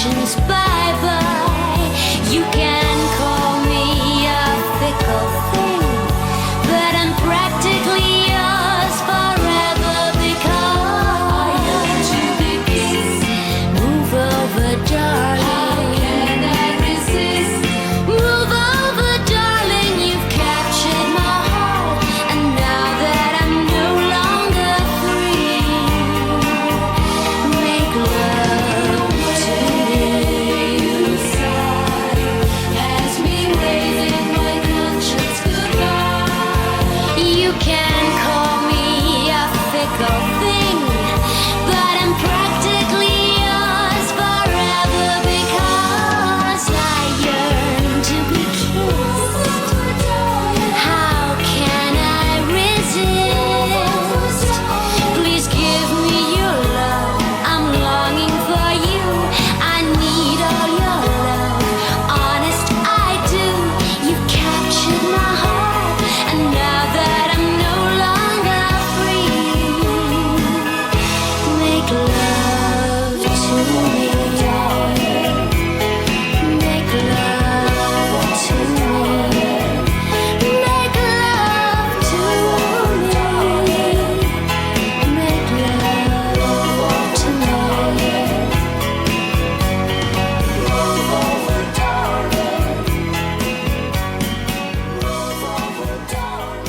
patience, bye-bye. You can call me a fickle thing, but I'm practically yours forever because I yearn to be kissed. Move over, darling. How can I resist? Move over, darling. You've captured my heart, and now that I'm no longer free, make love to me. Has me raising my conscience goodbye. You can call me a fickle thing, but I'm practically yours forever because I yearn to be kissed. How can I resist? Please give me your love. I'm longing for you. I need all your love. Honest, I do. You captured my heart, and now that I'm no longer free, make love to me. Make love to me. Make love to me. Make love to me. Rover, darling. Rover, darling.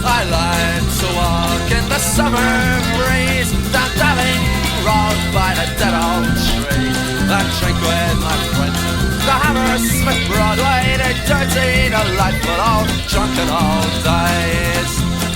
I like to walk in the summer breeze, down Darling Road by the dead old tree. I drink with my friends, the Hammersmith Broadway, the dirty, delightful old drunken old days.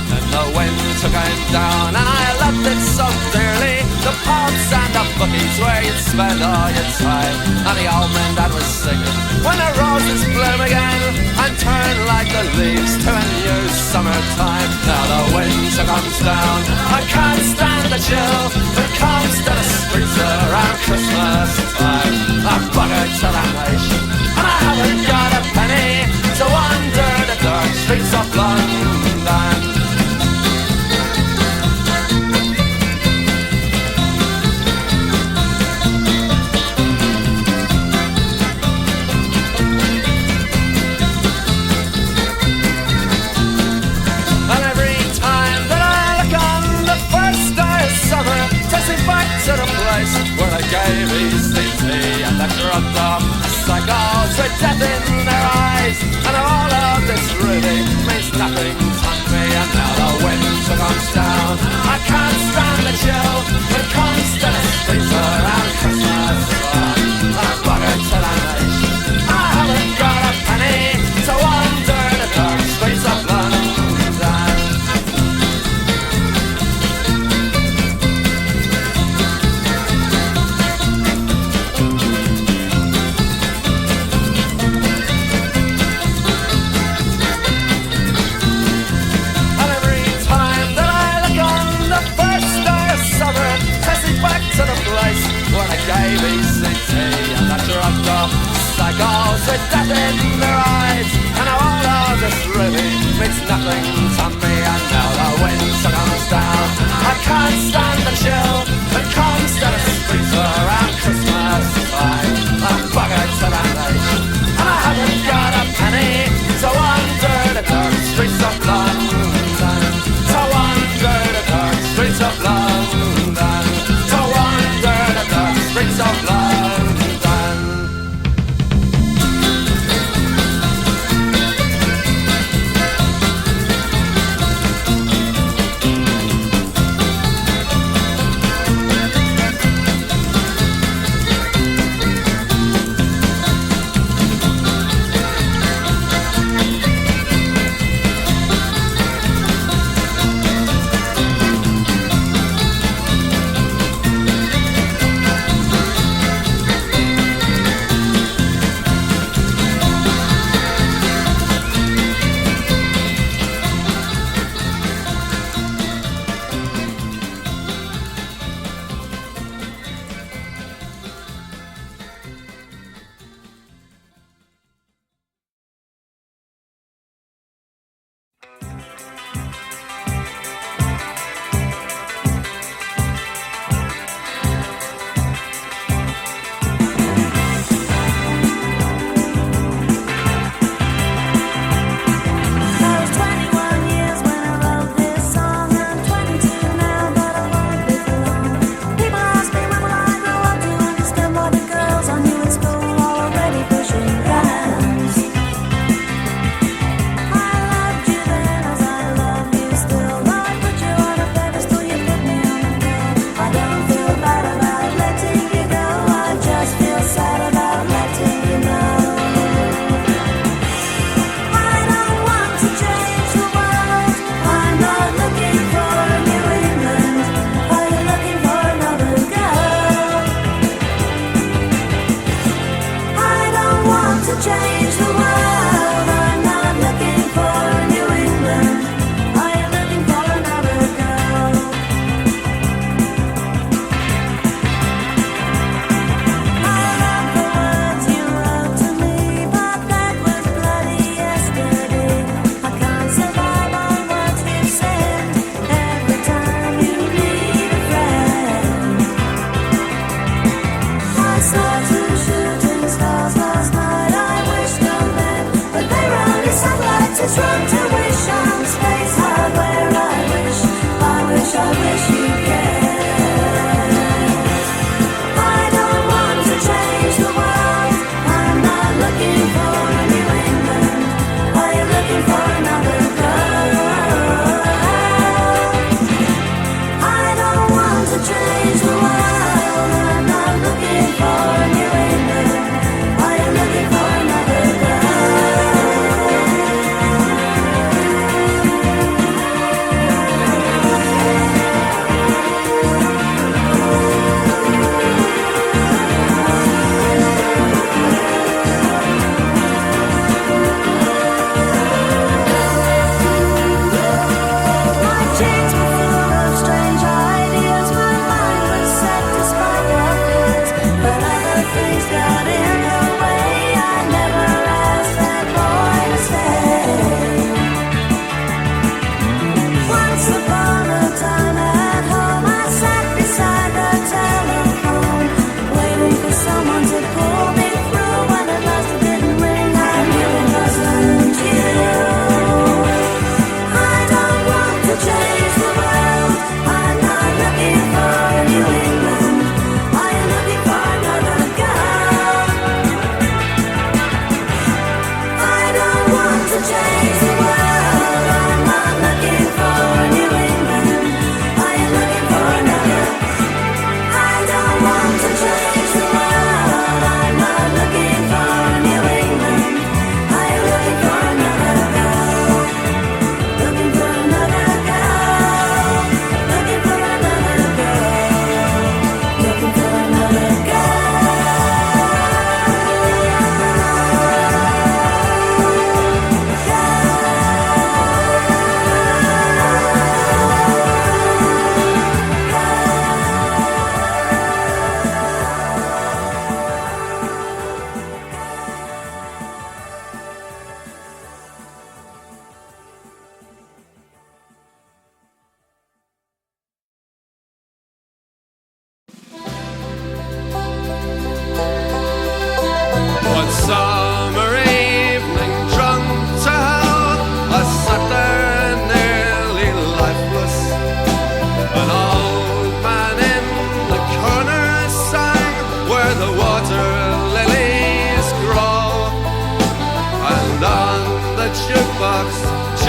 And the winter came down and I loved it so dearly, the pubs and the bookies where you'd spend all your time. And the old man that was singing when the roses bloom again and turn like the leaves to a new summertime. Now the winter comes down, I can't stand the chill that comes to the streets around Christmas time. I'm buggered to the nation and I haven't got a penny to wander the dark streets of London. And every time that I look on the first day of summer, takes me back to the place where they gave ECT and they drugged off psychos with death in their eyes. And all of this really means nothing to me. And now the winter comes down, I can't stand the chill when it comes to the streets around Christmas. I'm buggered to the nation, I haven't got a penny to wander the dark streets of London. And every time that I look on the first day of summer, takes me back to the place where I gave ECT and I drugged off psychos with death in their eyes. And now all of this really means nothing to me. And now the winter comes down, I can't stand the chill that comes to the streets around Christmas time. I'm buggered to the nation and I haven't got a penny to wander the dark streets of London. To wander the dark streets of London. To wander the dark streets of London.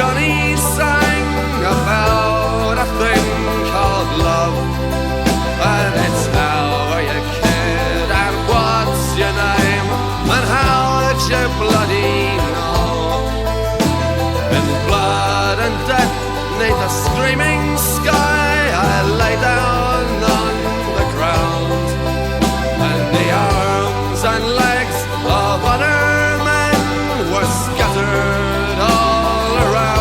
Johnny sang about a thing called love, and it's how are you, kid, and what's your name, and how would you bloody know? In blood and death, 'neath a screaming sky, I lay down on the ground, and the arms and legs of other men were scattered all around.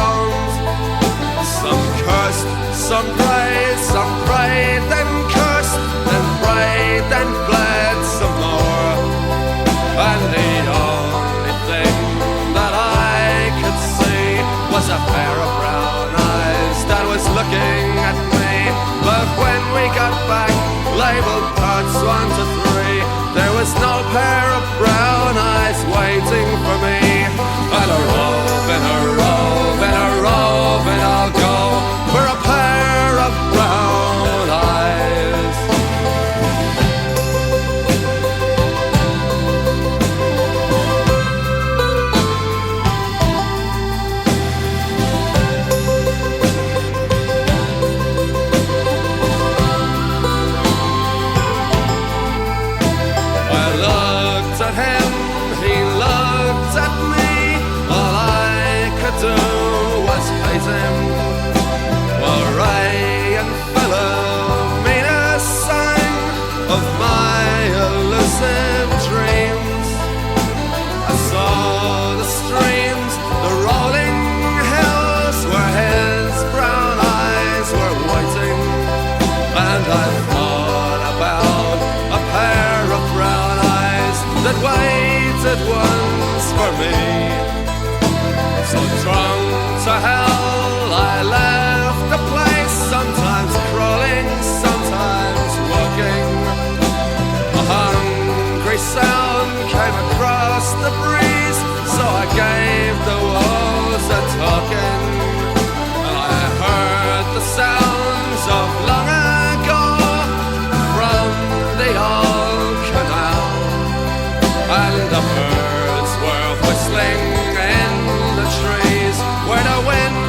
Some cursed, some prayed, then cursed, then prayed, then bled some more. And the only thing that I could see was a pair of brown eyes that was looking at me. But when we got back, labelled parts 1 to 3, there was no pair of brown eyes waiting for me. And a rove, and a rove, and a rove, and I'll go for a pair of brown eyes. I looked at him, he looked at me. All I could do was hate him. While Ray and Philomena sang of my elusive dreams, I saw the streams, the rolling hills where his brown eyes were waiting, and I thought about a pair of brown eyes that waited once for me. So drunk to hell, I left the place, sometimes crawling, sometimes walking. A hungry sound came across the breeze, so I gave the walls a talking. And I heard the sounds of long ago from the old canal, and the birds were whistling in the trees where the wind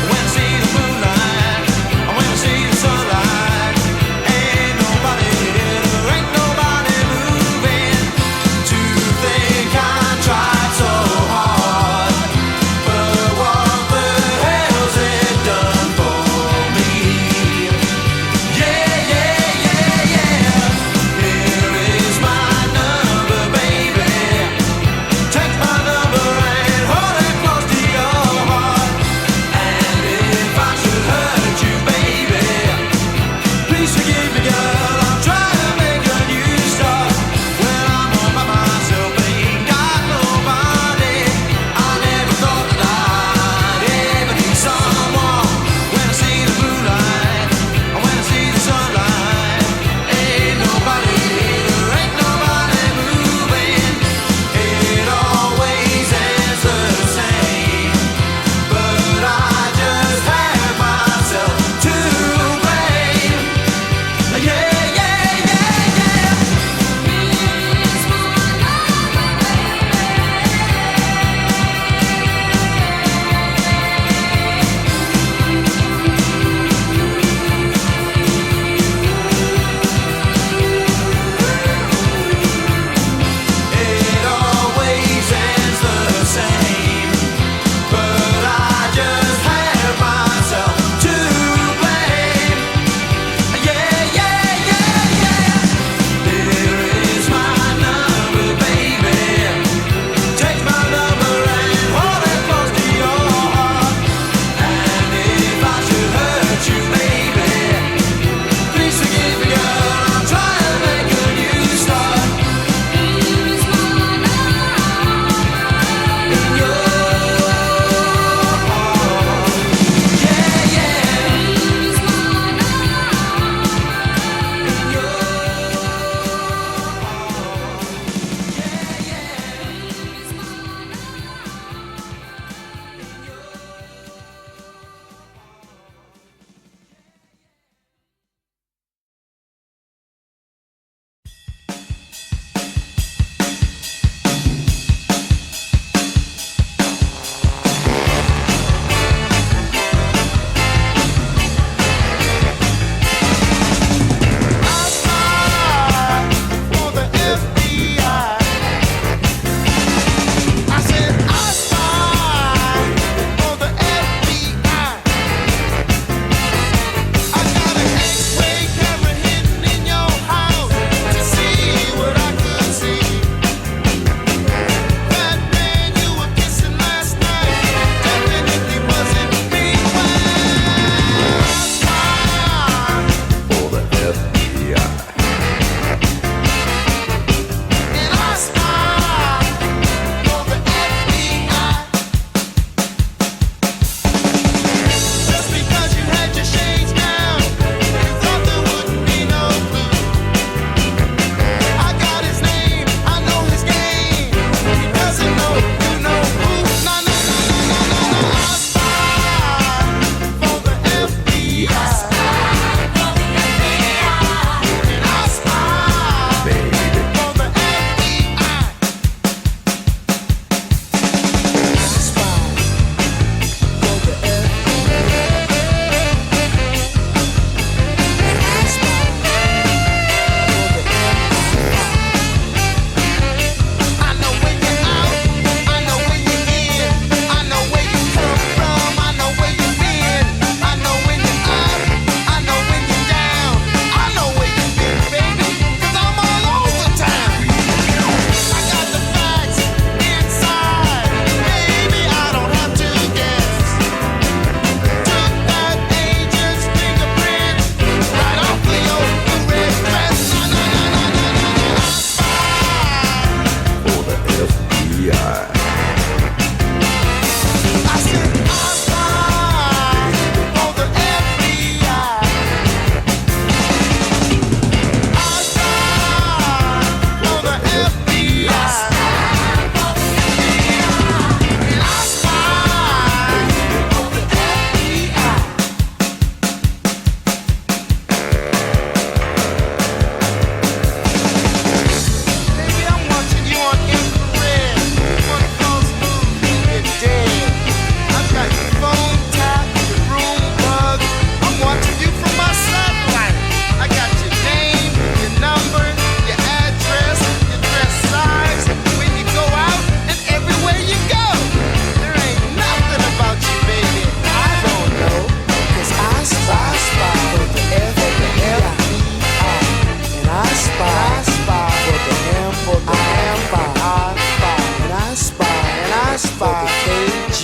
When I see the moonlight, when I see the sunlight,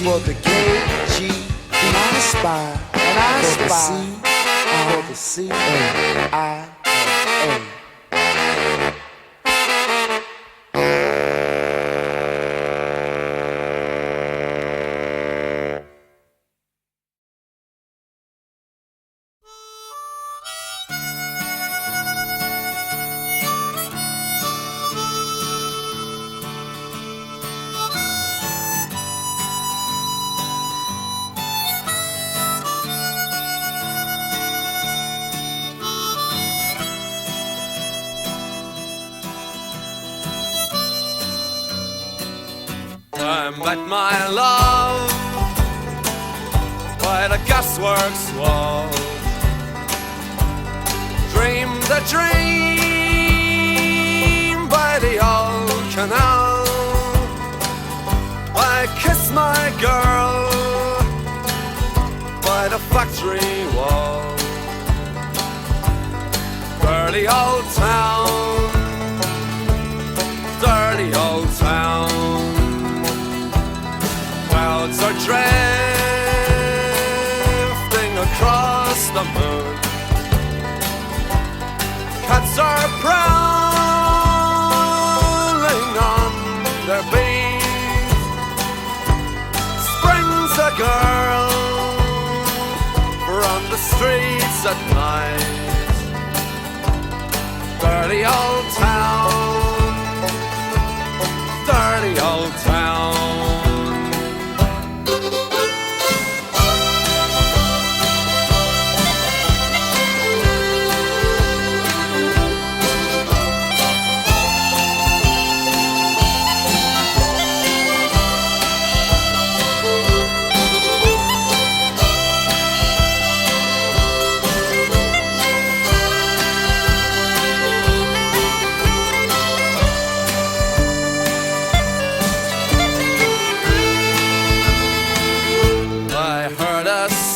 for the KG, and I aspire, for the CIA. I met my love by the gasworks wall. Dreamed a dream by the old canal. I kissed my girl by the factory wall. Dirty old town, dirty old town. Clouds are drifting across the moon. Cats are prowling on their beat. Springs a girl from the streets at night. Dirty old town, dirty old town.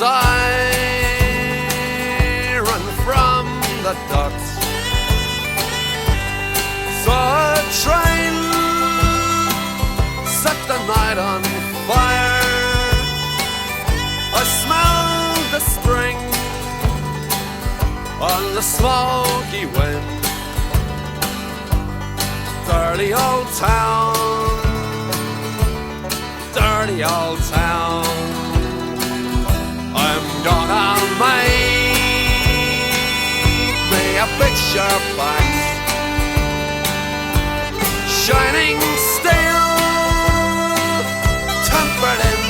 Siren from the docks. Saw a train set the night on fire. I smelled the spring on the smoky wind. Dirty old town, dirty old town. I'm gonna make me a picture box, shining steel, tempered in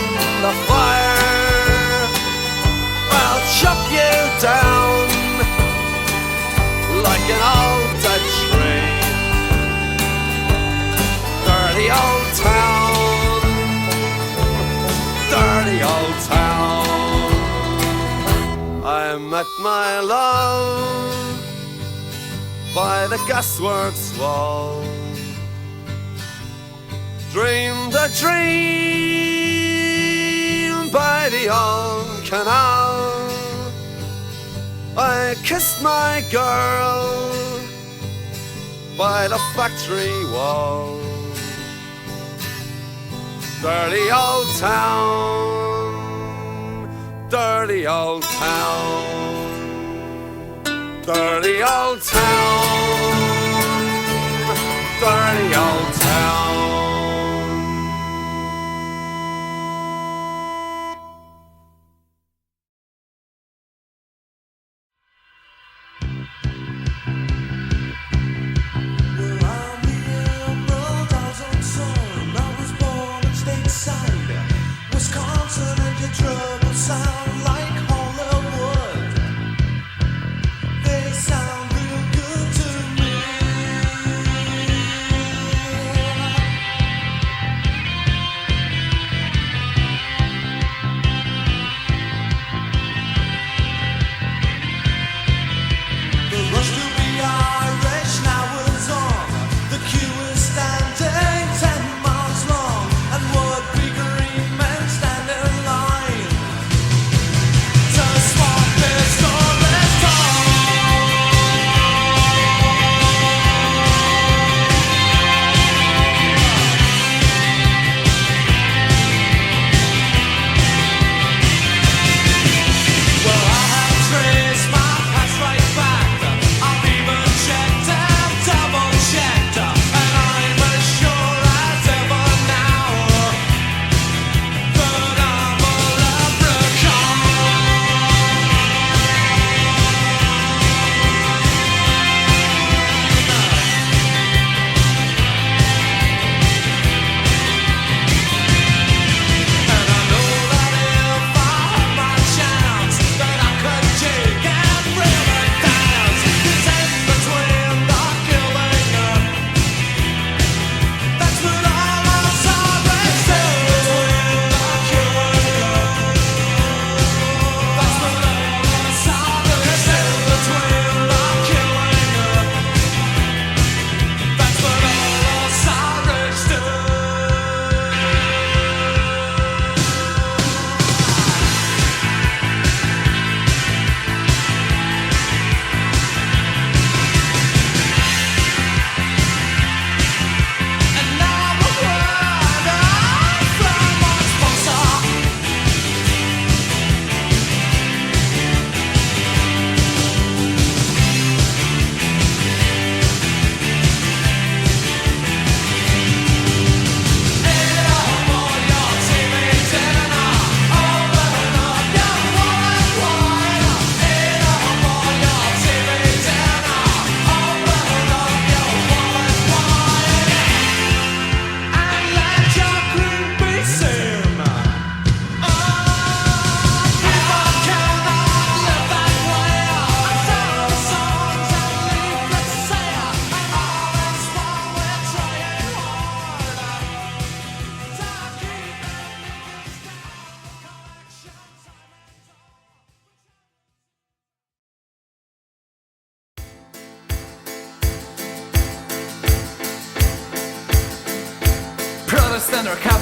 the fire. I'll chop you down like an old dead tree. Dirty old town, dirty old town. I met my love by the gasworks wall. Dreamed a dream by the old canal. I kissed my girl by the factory wall. Dirty old town, dirty old town, dirty old town, dirty old town.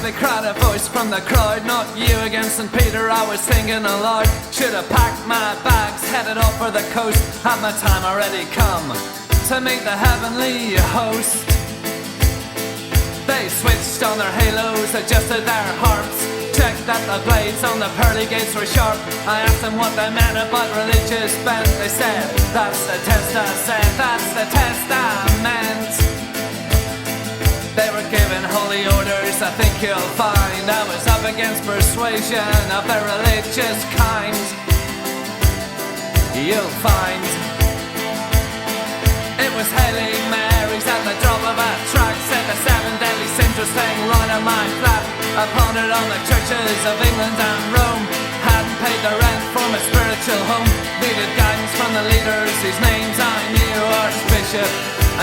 They cried a voice from the crowd, not you against St. Peter. I was thinking aloud, should have packed my bags, headed off for the coast. Had my time already come to meet the heavenly host. They switched on their halos, adjusted their harps, checked that the blades on the pearly gates were sharp. I asked them what they meant about religious bent. They said, that's the test. I said, that's the test I meant. They were given holy orders, I think you'll find I was up against persuasion of the religious kind. You'll find it was Haile Mary's at the drop of a track. Said the 7 deadly sins were staying right on my flat. I pondered on the churches of England and Rome. Hadn't paid the rent for my spiritual home. Needed guidance from the leaders whose names I knew, Archbishop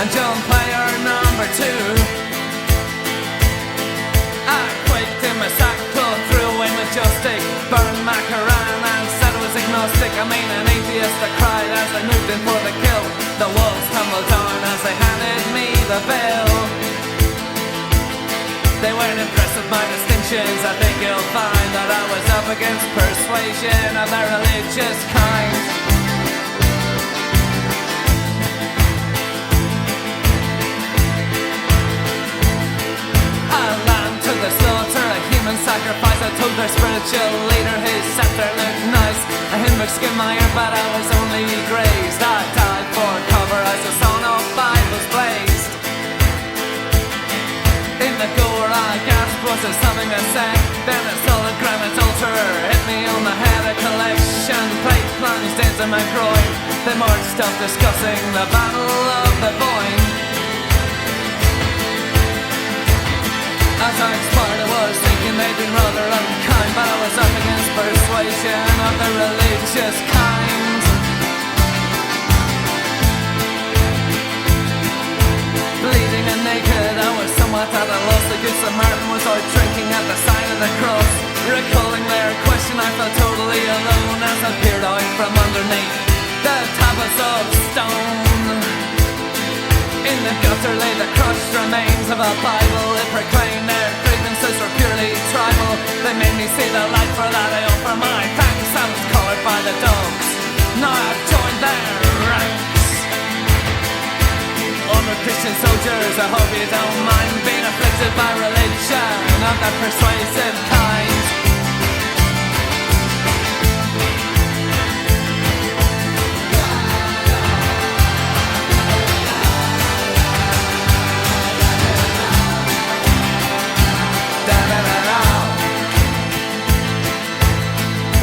and John Player number 2. I quaked in my sackcloth, threw away majestic, burned my Quran and said I was agnostic. I mean an atheist, I cried as I moved in for the kill. The walls tumbled down as they handed me the bill. They weren't impressed with my distinctions. I think you'll find that I was up against persuasion of the religious kind. The slaughter, a human sacrifice. I told their spiritual leader his scepter looked nice. A hymn skinned my ear, but I was only grazed. I died for cover as the sun of Bibles blazed. In the gore I gasped, was there something I said? Then a solid granite altar hit me on the head. A collection plate plunged into my groin. They marched up discussing the battle of the Boyne. As I expired I was thinking they'd been rather unkind, but I was up against persuasion of the religious kind. Bleeding and naked, I was somewhat at a loss. The good Samaritan was out drinking at the side of the cross. Recalling their question, I felt totally alone as I peered out from underneath the tablets of stone. In the gutter lay the crushed remains of a Bible. It proclaimed their grievances were purely tribal. They made me see the light, for that I offer my thanks. I was collared by the dogs, now I've joined their ranks. Onward Christian soldiers, I hope you don't mind being afflicted by religion of the persuasive kind.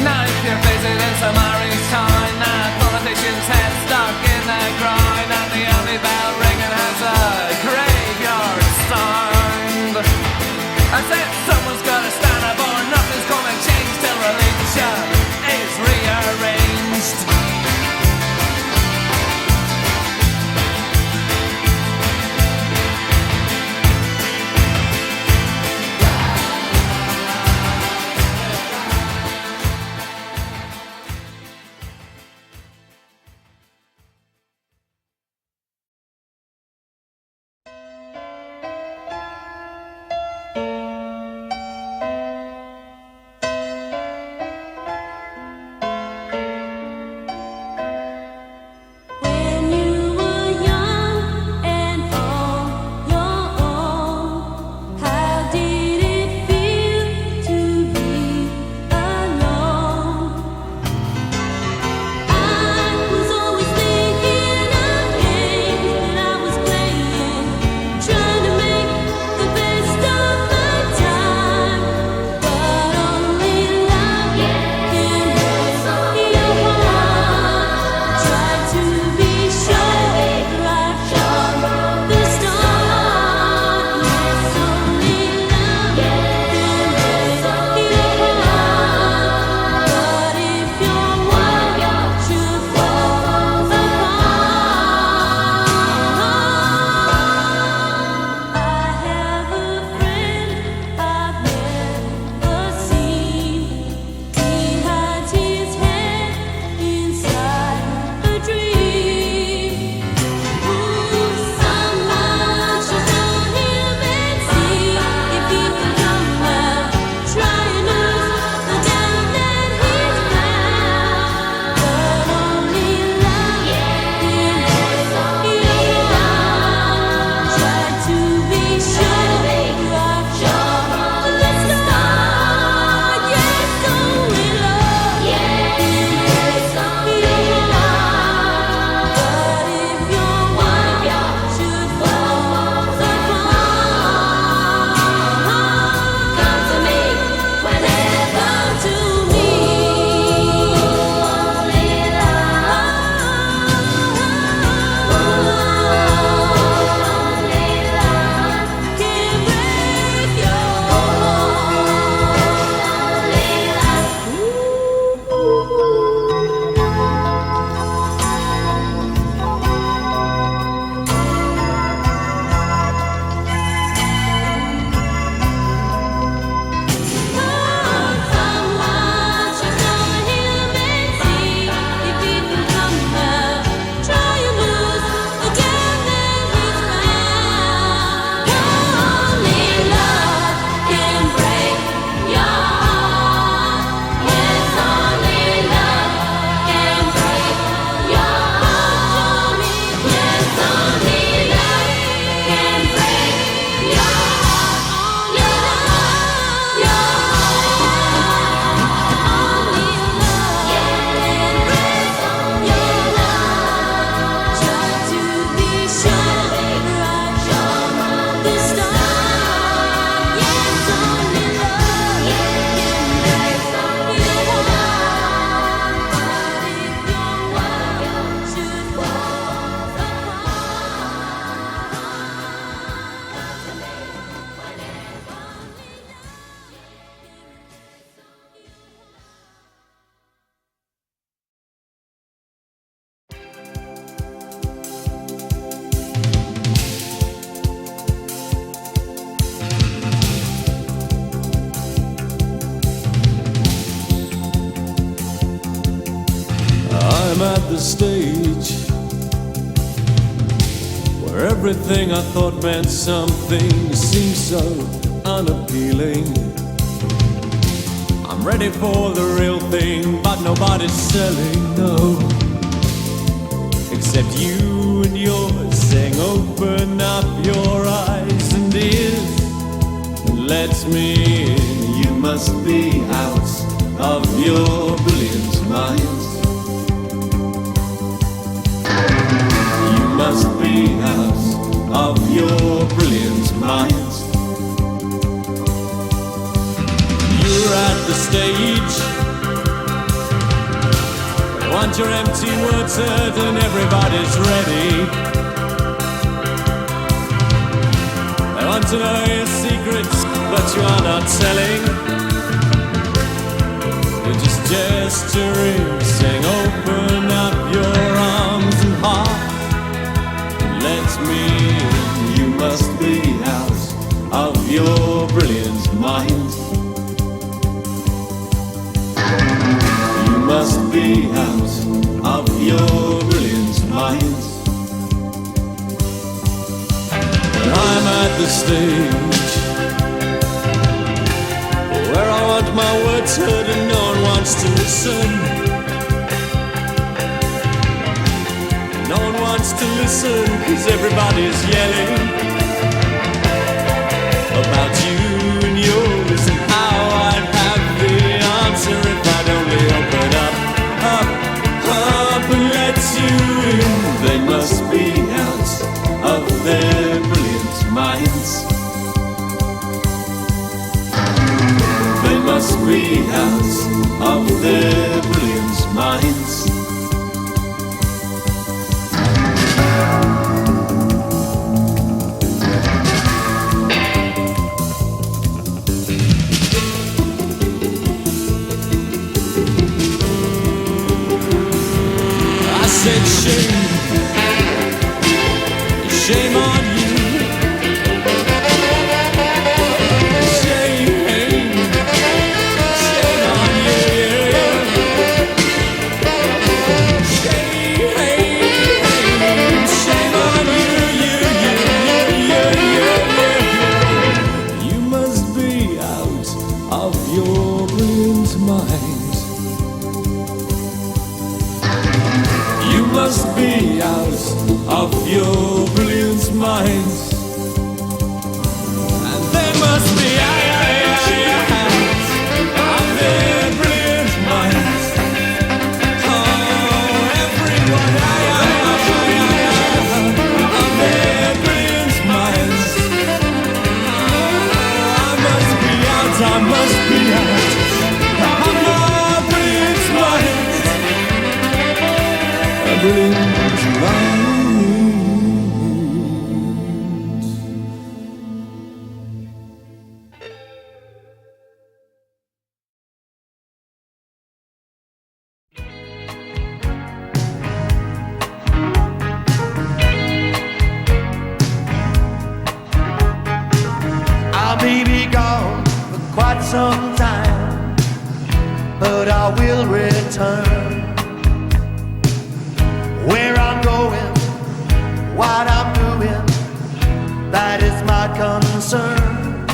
Now if you're visiting some Irish town, politicians' heads stuck in the ground, and the only bell ringing has a graveyard sound. I said someone's gotta stand up or I'm at the stage where everything I thought meant something seems so unappealing. I'm ready for the real thing, but nobody's selling, no. Except you and yours saying open up your eyes and ears and let me in. You must be out of your brilliant mind. You must be out of your brilliant mind. You're at the stage where you want your empty words heard and everybody's ready. They want to know your secrets, but you are not telling. You're just gesturing, saying open up your arms and heart. Let me in. You must be out of your brilliant mind. You must be out of your brilliant mind. But I'm at the stage where I want my words heard and no one wants to listen. No one wants to listen, cause everybody's yelling about you and yours and how I'd have the answer if I'd only open up and let you in. They must be out of their brilliant minds. They must be out of their brilliant minds. Shame, shame on you. Shame, shame on you. Shame, shame on you. You must be out of your brilliant mind. You must be out of your brilliant mind. And they must be out of their brilliant minds. Oh, everyone of their brilliant minds. I must be out of my brilliant mind. Brilliant mind. I may be gone for quite some time, but I will return. Where I'm going, what I'm doing, that is my concern.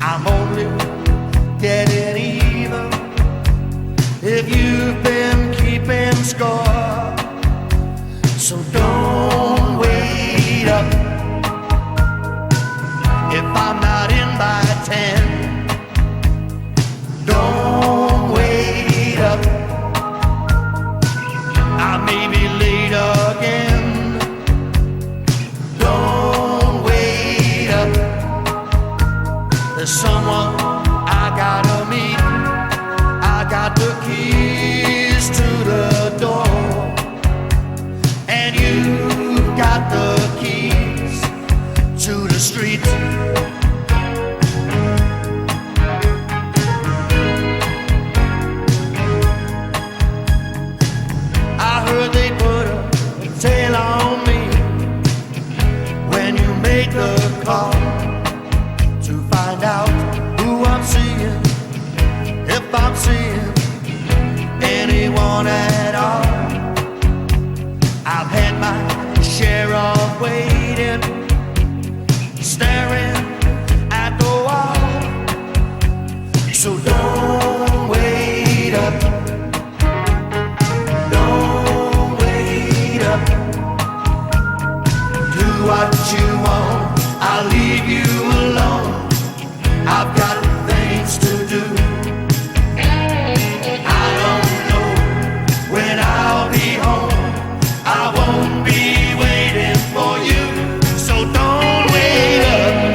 I'm only getting even if you've been keeping score. So don't wait up if I'm not in by 10. Don't wait up, I may be late again. Don't wait up, there's someone I gotta meet. I got the keys to the door, and you got the keys to the street. I heard they put a tail on me when you made the call to find out who I'm seeing, if I'm seeing anyone at all. share of waiting, staring at the wall. So don't wait up, don't wait up. Do what you want, I'll leave you alone. I've got things to do. I don't know when I'll be home. I won't be waiting for you. So don't wait up.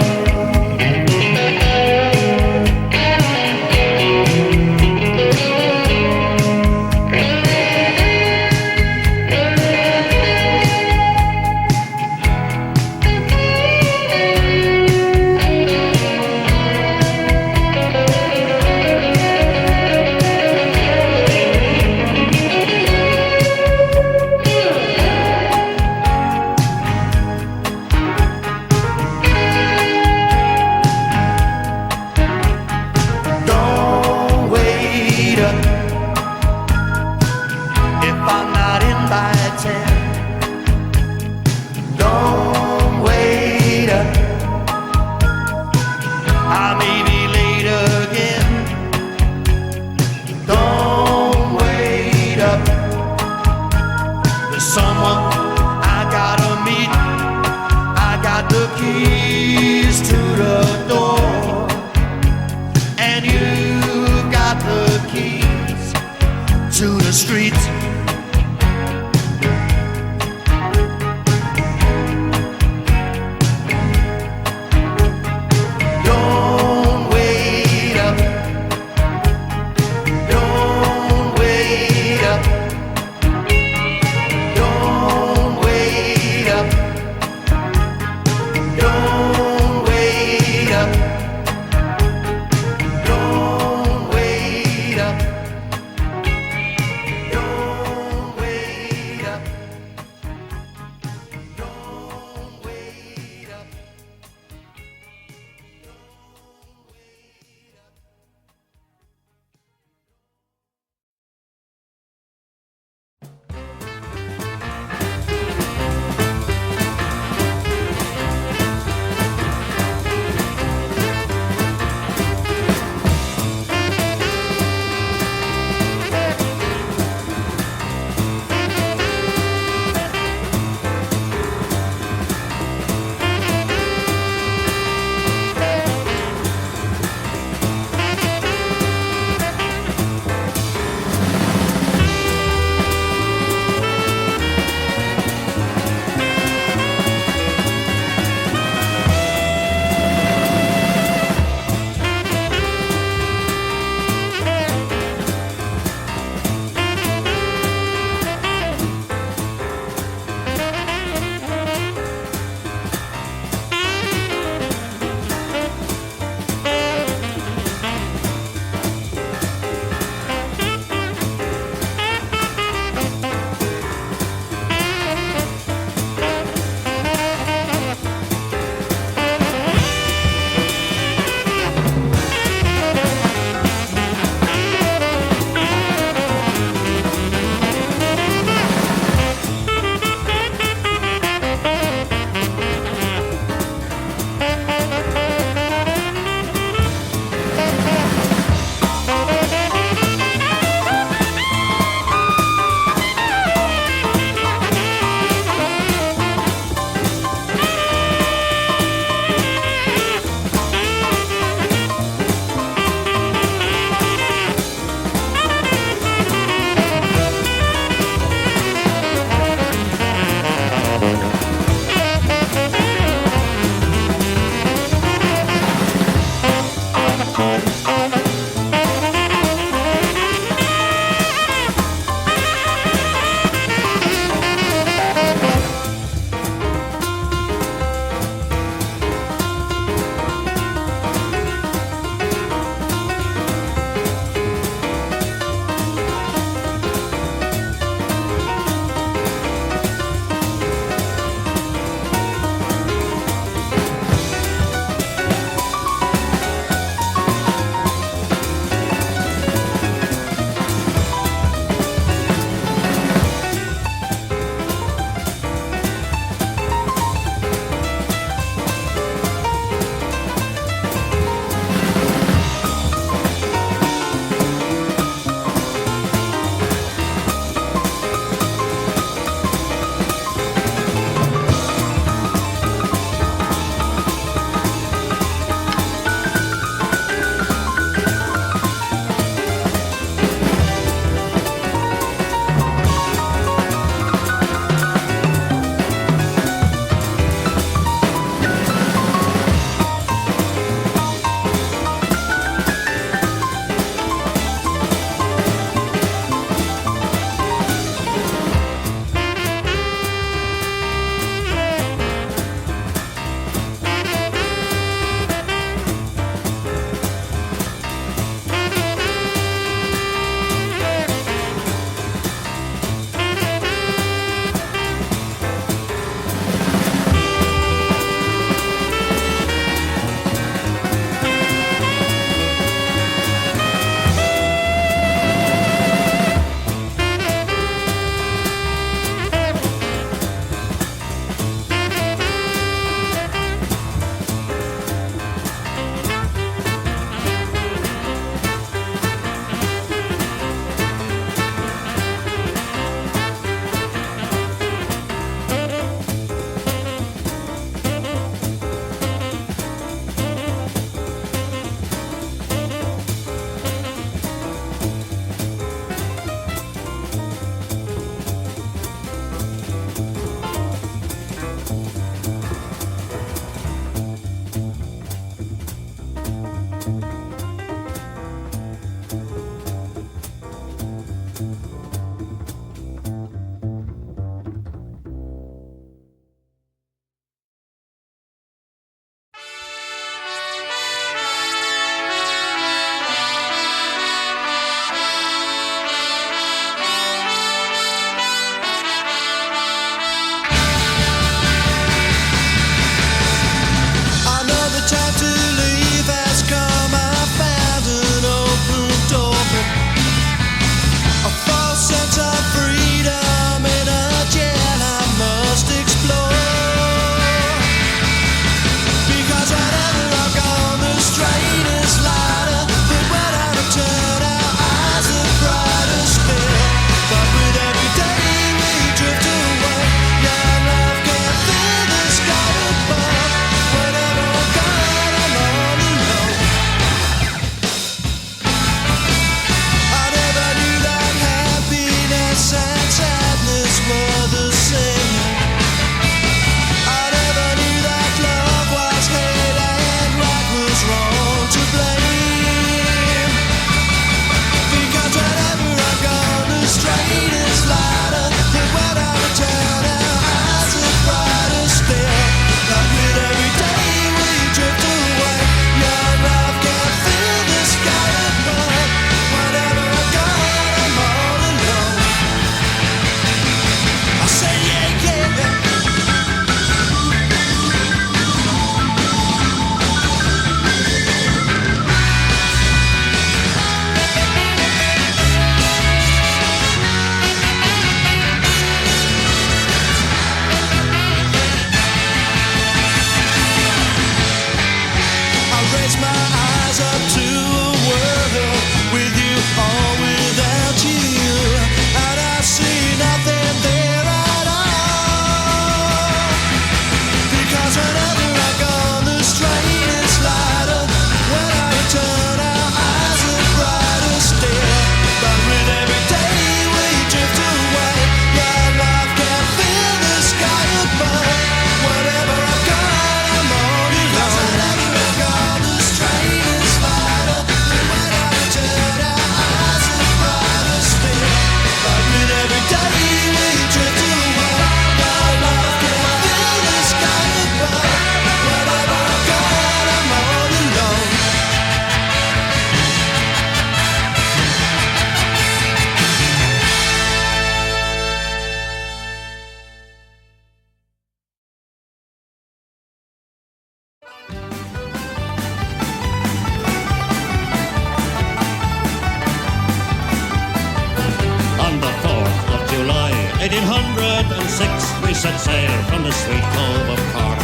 1806 we set sail from the sweet cove of Cork.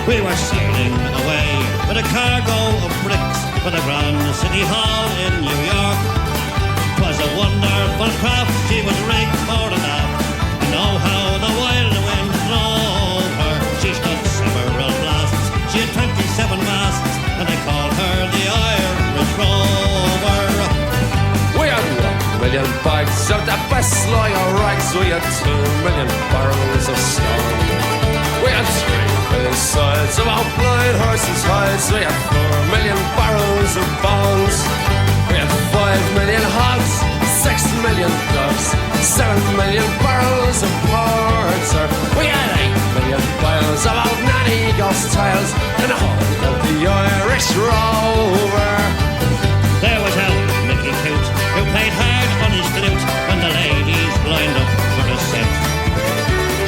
We were sailing away with a cargo of bricks for the Grand City Hall in New York. 'Twas a wonderful craft, she was rigged fore and aft. You know how the wild wind drove her. She stood several blasts, she had 27 masts, and they called her the Irish Rover. We had 1 million bags of the best lager rags. We had 2 million barrels of stone. We had 3 million sides of our blind horses' hides. We had 4 million barrels of bones. We had 5 million hogs, 6 million doves, 7 million barrels of porter. We had 8 million bales of old nanny ghost tales in the hold of the Irish Rover. There was old Mickey Coot, who played hard on his flute when the ladies lined up for the set.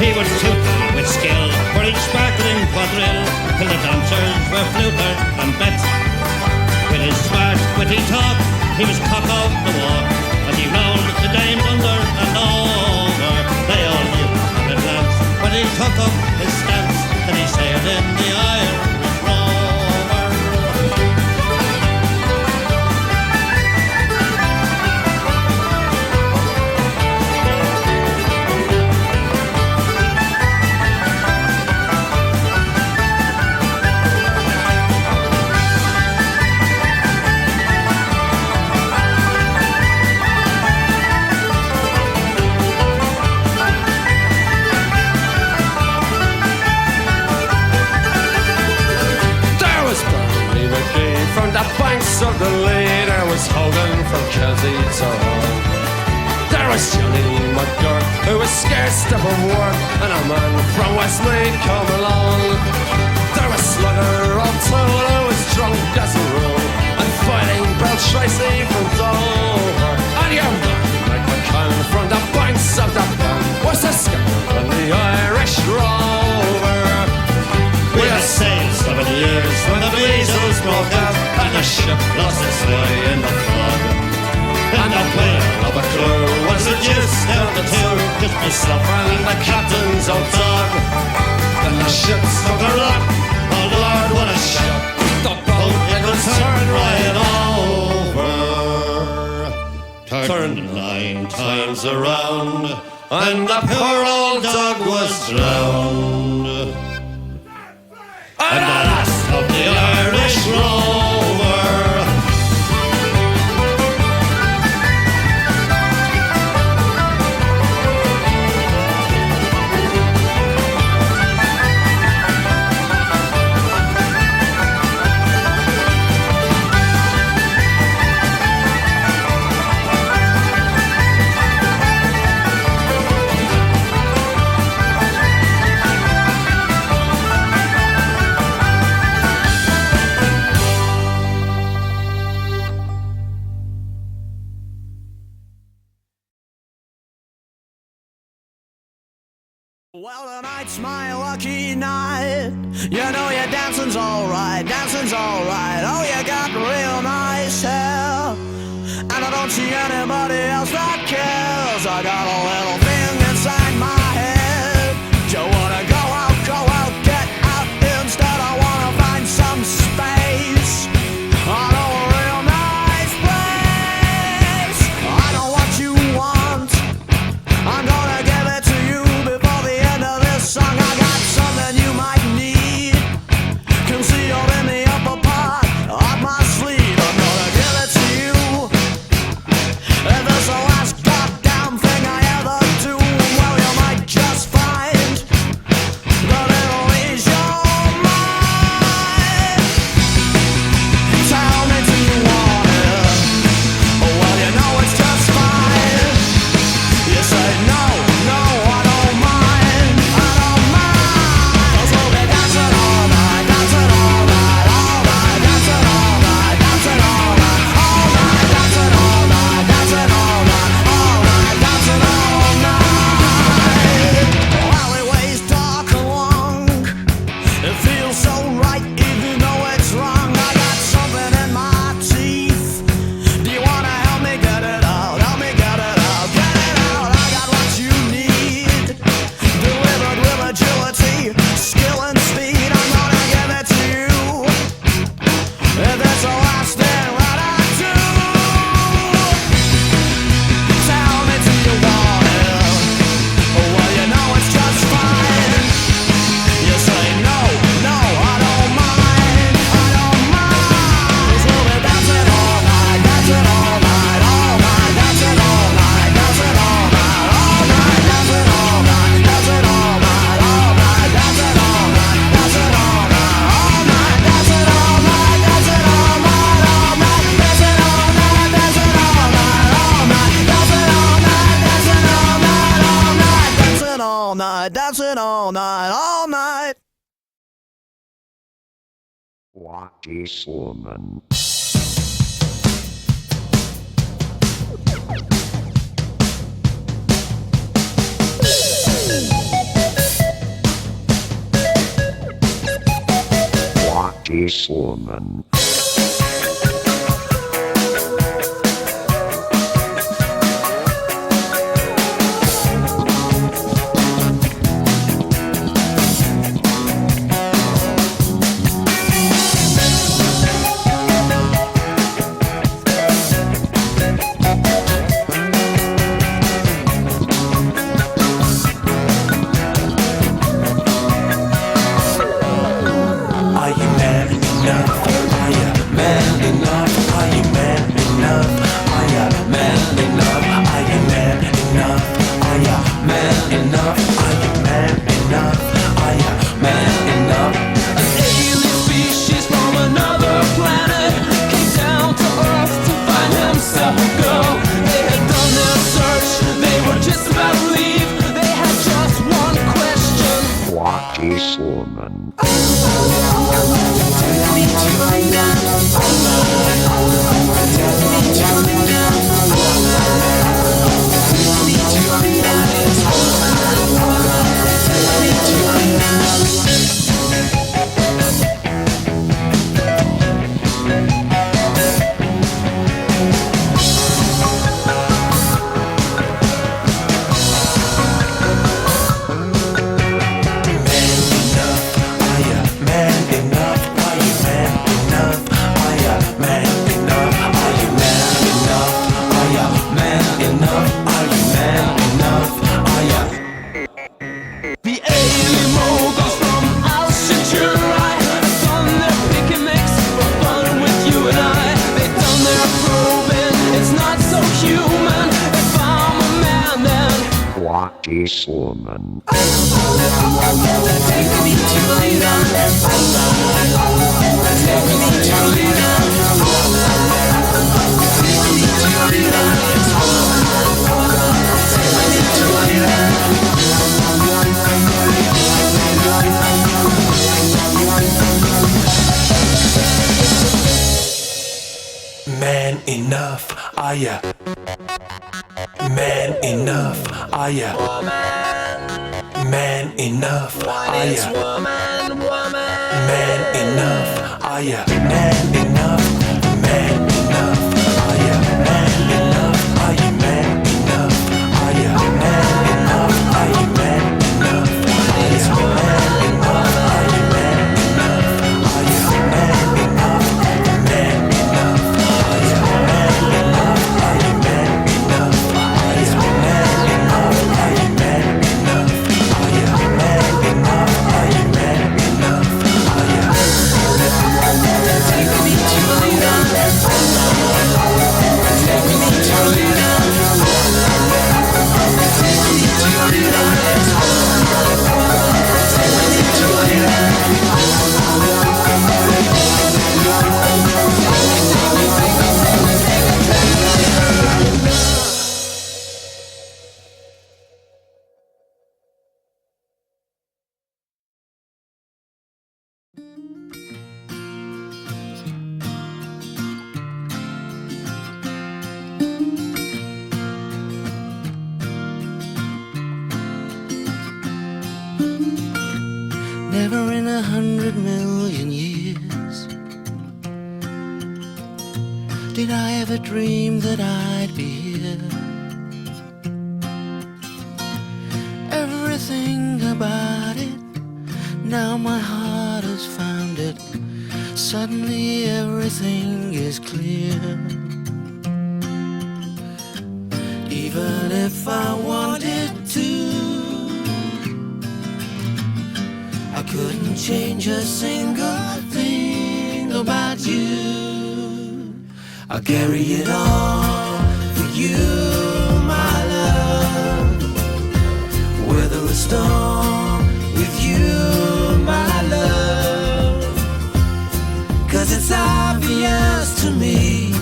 He was tooty with skill for each sparkling quadrille, till the dancers were fluted and bet. With his smart, witty talk, he was cock of the walk, and he rolled the dames under and over. They all knew at a glance when he took up his stance that he sailed in the Irish Rover. From the banks of the Lee, there was Hogan from Kelsey to Hull. There was Johnny McGurk, who was scarce to work, and a man from Westmeath come along. There was Slugger O'Toole, who was drunk as a rule, and fighting Bill Tracey from Dover. And your man, MacColl, from the banks of the Bun, was the skipper of the Irish Rover. We had sailed 7 years when the measles broke out, and the ship lost its way in the fog. And the whale of a crew was reduced down to 2, just myself and the captain's old dog. Then the ship struck a rock, oh Lord, what a shock. The boat, it was turned right over. Turned 9 times around, and the poor old dog was drowned. And the last of the Irish Rover. Well, tonight's my lucky night. You know your dancing's alright, dancing's alright. Oh, you got real nice hair, and I don't see anybody else that cares. I got a little thing inside my head. Do you wanna go out, get out instead? I wanna find some space. I know a real nice place. I know what you want, I'm gonna give it to you before the end of this song. I got something you might need, concealed in the upper part of my sleeve. I'm gonna give it to you. If it's the last goddamn thing I ever do, dancing all night, all night. What is woman? What is woman? This woman. Man enough, are ya? Man enough, are ya? Man enough, are ya? Man enough, are ya? Man enough, man enough, are ya? Man enough, are ya? Man enough, are ya? Man enough, are ya? Man enough, are ya? Man enough, are ya? Man enough, are ya? Man enough, man enough, are ya? Man enough, are ya? Man enough, are ya? Man enough, are ya? Man enough, are ya? Man enough, are ya? Man enough, are ya? Take me to leader. Take me to leader. Take me to leader. Take me to leader. Never in 100 million years did I ever dream that I'd be here. Everything about it, now my heart has found it. Suddenly everything is clear. Even if I wanted to, I couldn't change a single thing about you. I'll carry it all for you, my love. Weather a storm with you, my love. 'Cause it's obvious to me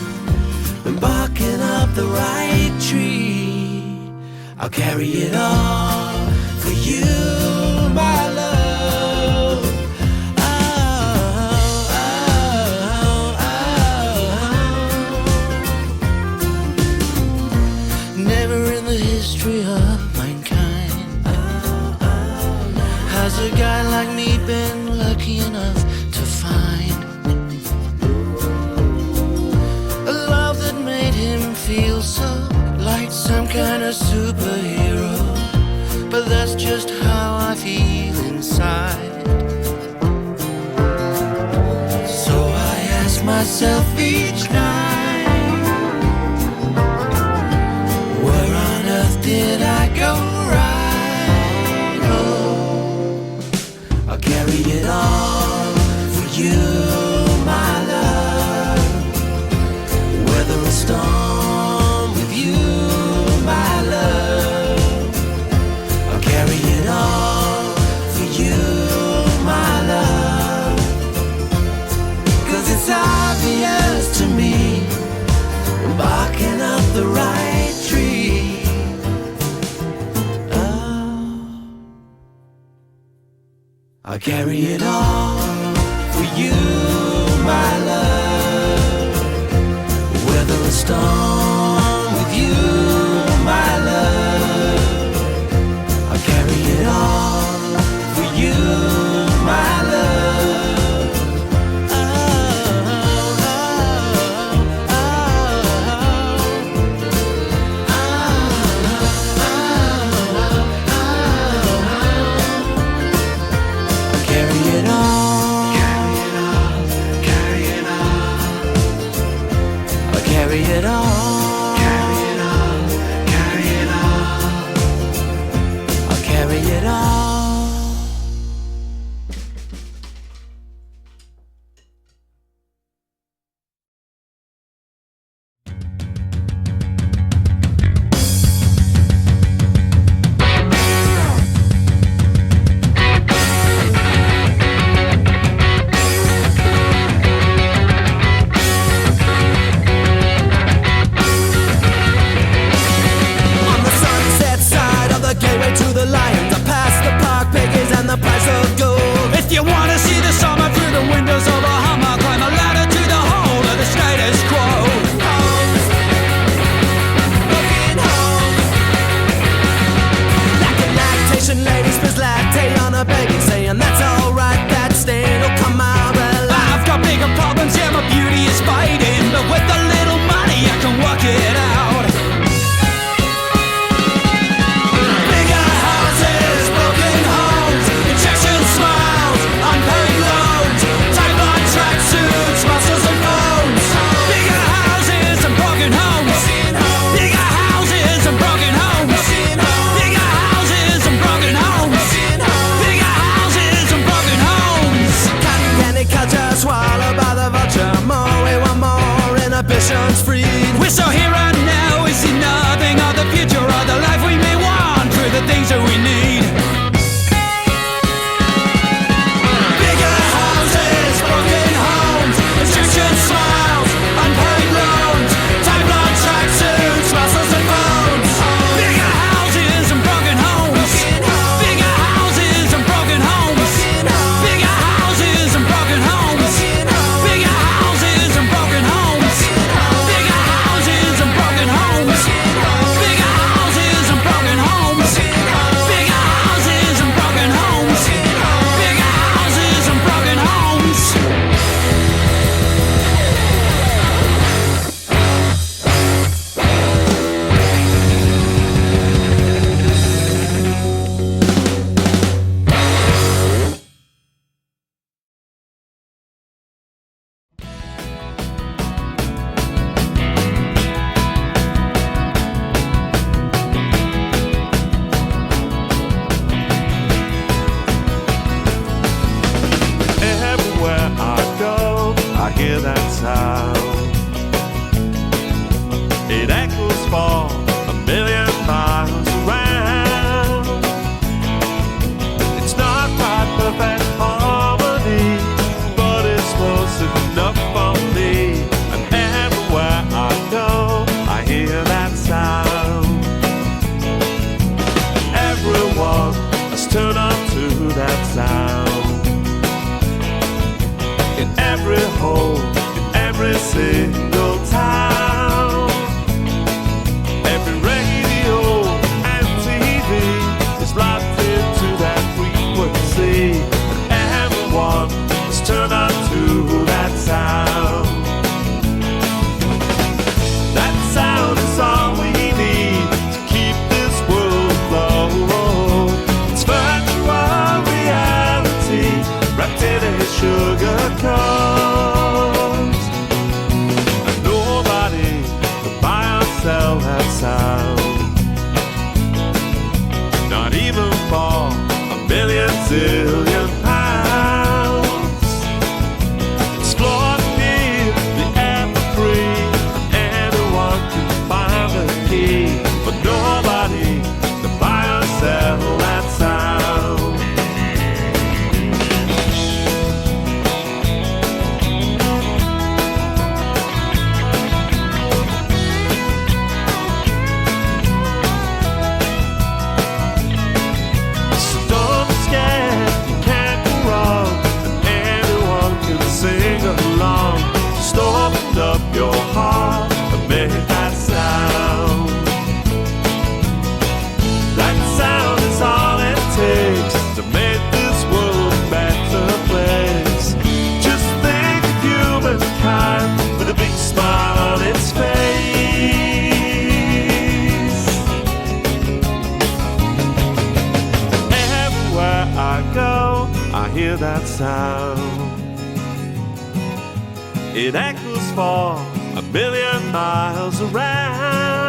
when barking up the right tree. I'll carry it all for you, history of mankind. Has a guy like me been lucky enough to find a love that made him feel so like some kind of superhero? But that's just how I feel inside. So I ask myself each night, where on earth did I go right? Oh, I'll carry it all for you, my love. Weather a storm with you, my love. I'll carry it all for you, my love. 'Cause it's obvious to me, I'm barking up the right tree. Oh, I'll carry it all for you, my love. Weather a storm with you, my love. I'll carry it all for you, my love. Oh, oh, oh, I'll carry it all. sound. Not even for a million zillion pounds. Explore the deep, the air for free. Anyone can find the key, but nobody to buy or sell that sound. So don't be scared, you can't go wrong, and anyone can sing along. Just open up your heart and make that sound. That sound is all it takes to make this world a better place. Just think of humankind with a big smile on its face. Everywhere I go, I hear that sound. It echoes for a million miles around.